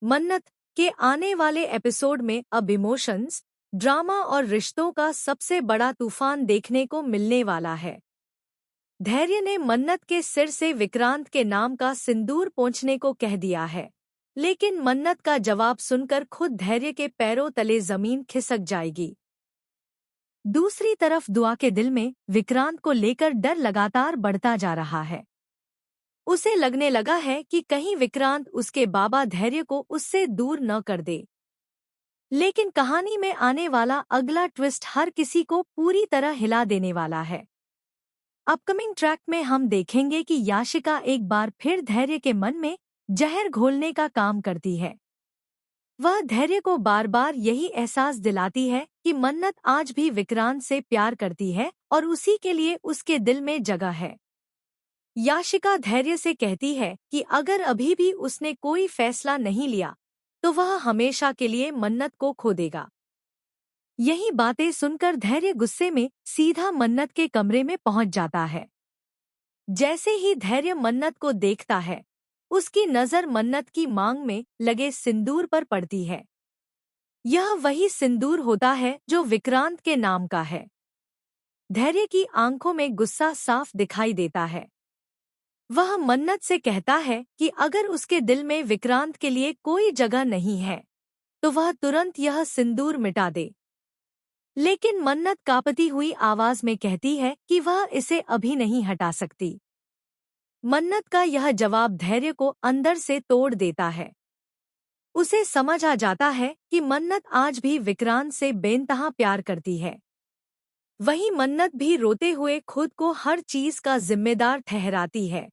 मन्नत के आने वाले एपिसोड में अब इमोशंस, ड्रामा और रिश्तों का सबसे बड़ा तूफान देखने को मिलने वाला है। धैर्य ने मन्नत के सिर से विक्रांत के नाम का सिंदूर पोंछने को कह दिया है, लेकिन मन्नत का जवाब सुनकर खुद धैर्य के पैरों तले जमीन खिसक जाएगी। दूसरी तरफ दुआ के दिल में विक्रांत को लेकर डर लगातार बढ़ता जा रहा है। उसे लगने लगा है कि कहीं विक्रांत उसके बाबा धैर्य को उससे दूर न कर दे। लेकिन कहानी में आने वाला अगला ट्विस्ट हर किसी को पूरी तरह हिला देने वाला है। अपकमिंग ट्रैक में हम देखेंगे कि याशिका एक बार फिर धैर्य के मन में जहर घोलने का काम करती है। वह धैर्य को बार बार यही एहसास दिलाती है कि मन्नत आज भी विक्रांत से प्यार करती है और उसी के लिए उसके दिल में जगह है। याशिका धैर्य से कहती है कि अगर अभी भी उसने कोई फैसला नहीं लिया तो वह हमेशा के लिए मन्नत को खो देगा। यही बातें सुनकर धैर्य गुस्से में सीधा मन्नत के कमरे में पहुंच जाता है। जैसे ही धैर्य मन्नत को देखता है, उसकी नजर मन्नत की मांग में लगे सिंदूर पर पड़ती है। यह वही सिंदूर होता है जो विक्रांत के नाम का है। धैर्य की आंखों में गुस्सा साफ दिखाई देता है। वह मन्नत से कहता है कि अगर उसके दिल में विक्रांत के लिए कोई जगह नहीं है तो वह तुरंत यह सिंदूर मिटा दे। लेकिन मन्नत कांपती हुई आवाज में कहती है कि वह इसे अभी नहीं हटा सकती। मन्नत का यह जवाब धैर्य को अंदर से तोड़ देता है। उसे समझ आ जाता है कि मन्नत आज भी विक्रांत से बेइंतहा प्यार करती है। वहीं मन्नत भी रोते हुए खुद को हर चीज का जिम्मेदार ठहराती है।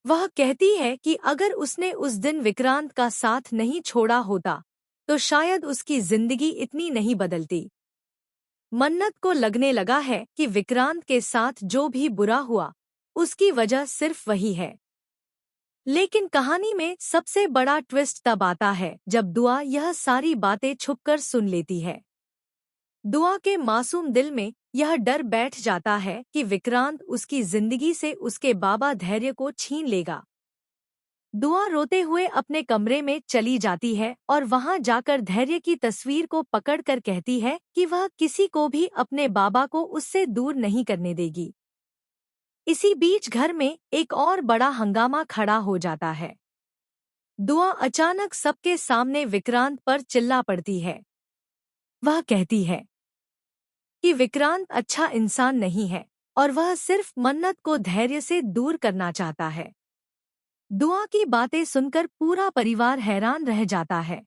वह कहती है कि अगर उसने उस दिन विक्रांत का साथ नहीं छोड़ा होता तो शायद उसकी जिंदगी इतनी नहीं बदलती। मन्नत को लगने लगा है कि विक्रांत के साथ जो भी बुरा हुआ उसकी वजह सिर्फ वही है। लेकिन कहानी में सबसे बड़ा ट्विस्ट तब आता है जब दुआ यह सारी बातें छुपकर सुन लेती है। दुआ के मासूम दिल में यह डर बैठ जाता है कि विक्रांत उसकी जिंदगी से उसके बाबा धैर्य को छीन लेगा। दुआ रोते हुए अपने कमरे में चली जाती है और वहां जाकर धैर्य की तस्वीर को पकड़कर कहती है कि वह किसी को भी अपने बाबा को उससे दूर नहीं करने देगी। इसी बीच घर में एक और बड़ा हंगामा खड़ा हो जाता है। दुआ अचानक सबके सामने विक्रांत पर चिल्ला पड़ती है। वह कहती है कि विक्रांत अच्छा इंसान नहीं है और वह सिर्फ मन्नत को धैर्य से दूर करना चाहता है। दुआ की बातें सुनकर पूरा परिवार हैरान रह जाता है।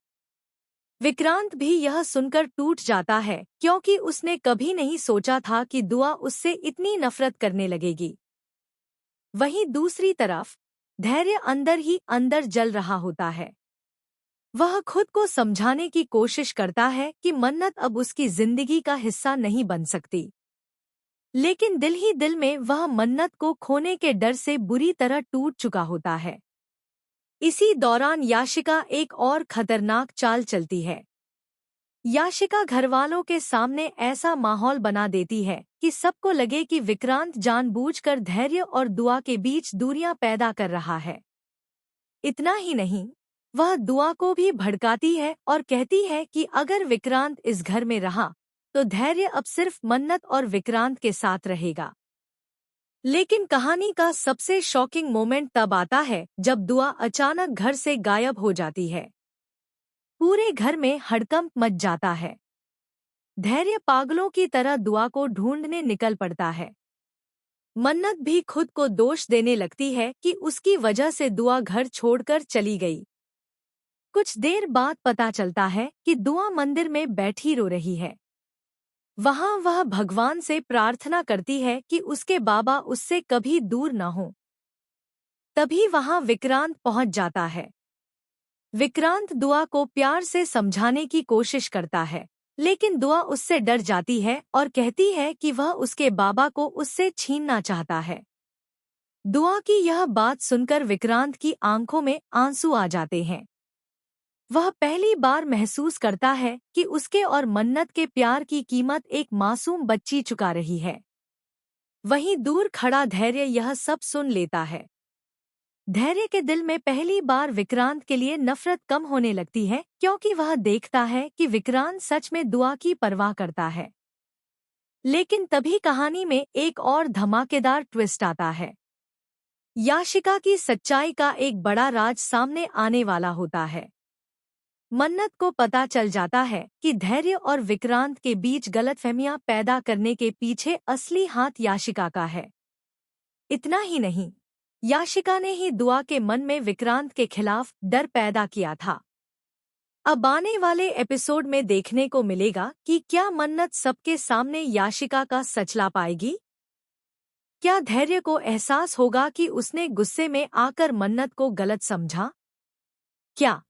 विक्रांत भी यह सुनकर टूट जाता है क्योंकि उसने कभी नहीं सोचा था कि दुआ उससे इतनी नफरत करने लगेगी। वहीं दूसरी तरफ धैर्य अंदर ही अंदर जल रहा होता है। वह खुद को समझाने की कोशिश करता है कि मन्नत अब उसकी जिंदगी का हिस्सा नहीं बन सकती। लेकिन दिल ही दिल में वह मन्नत को खोने के डर से बुरी तरह टूट चुका होता है। इसी दौरान याशिका एक और खतरनाक चाल चलती है। याशिका घरवालों के सामने ऐसा माहौल बना देती है कि सबको लगे कि विक्रांत जानबूझकर धैर्य और दुआ के बीच दूरियां पैदा कर रहा है। इतना ही नहीं, वह दुआ को भी भड़काती है और कहती है कि अगर विक्रांत इस घर में रहा तो धैर्य अब सिर्फ मन्नत और विक्रांत के साथ रहेगा। लेकिन कहानी का सबसे शॉकिंग मोमेंट तब आता है जब दुआ अचानक घर से गायब हो जाती है। पूरे घर में हड़कंप मच जाता है। धैर्य पागलों की तरह दुआ को ढूंढने निकल पड़ता है। मन्नत भी खुद को दोष देने लगती है कि उसकी वजह से दुआ घर छोड़कर चली गई। कुछ देर बाद पता चलता है कि दुआ मंदिर में बैठी रो रही है। वहां वह भगवान से प्रार्थना करती है कि उसके बाबा उससे कभी दूर न हो। तभी वहां विक्रांत पहुंच जाता है। विक्रांत दुआ को प्यार से समझाने की कोशिश करता है, लेकिन दुआ उससे डर जाती है और कहती है कि वह उसके बाबा को उससे छीनना चाहता है। दुआ की यह बात सुनकर विक्रांत की आंखों में आंसू आ जाते हैं। वह पहली बार महसूस करता है कि उसके और मन्नत के प्यार की कीमत एक मासूम बच्ची चुका रही है। वहीं दूर खड़ा धैर्य यह सब सुन लेता है। धैर्य के दिल में पहली बार विक्रांत के लिए नफरत कम होने लगती है, क्योंकि वह देखता है कि विक्रांत सच में दुआ की परवाह करता है। लेकिन तभी कहानी में एक और धमाकेदार ट्विस्ट आता है। याशिका की सच्चाई का एक बड़ा राज सामने आने वाला होता है। मन्नत को पता चल जाता है कि धैर्य और विक्रांत के बीच गलतफहमियां पैदा करने के पीछे असली हाथ याशिका का है। इतना ही नहीं, याशिका ने ही दुआ के मन में विक्रांत के खिलाफ डर पैदा किया था। अब आने वाले एपिसोड में देखने को मिलेगा कि क्या मन्नत सबके सामने याशिका का सच ला पाएगी। क्या धैर्य को एहसास होगा कि उसने गुस्से में आकर मन्नत को गलत समझा? क्या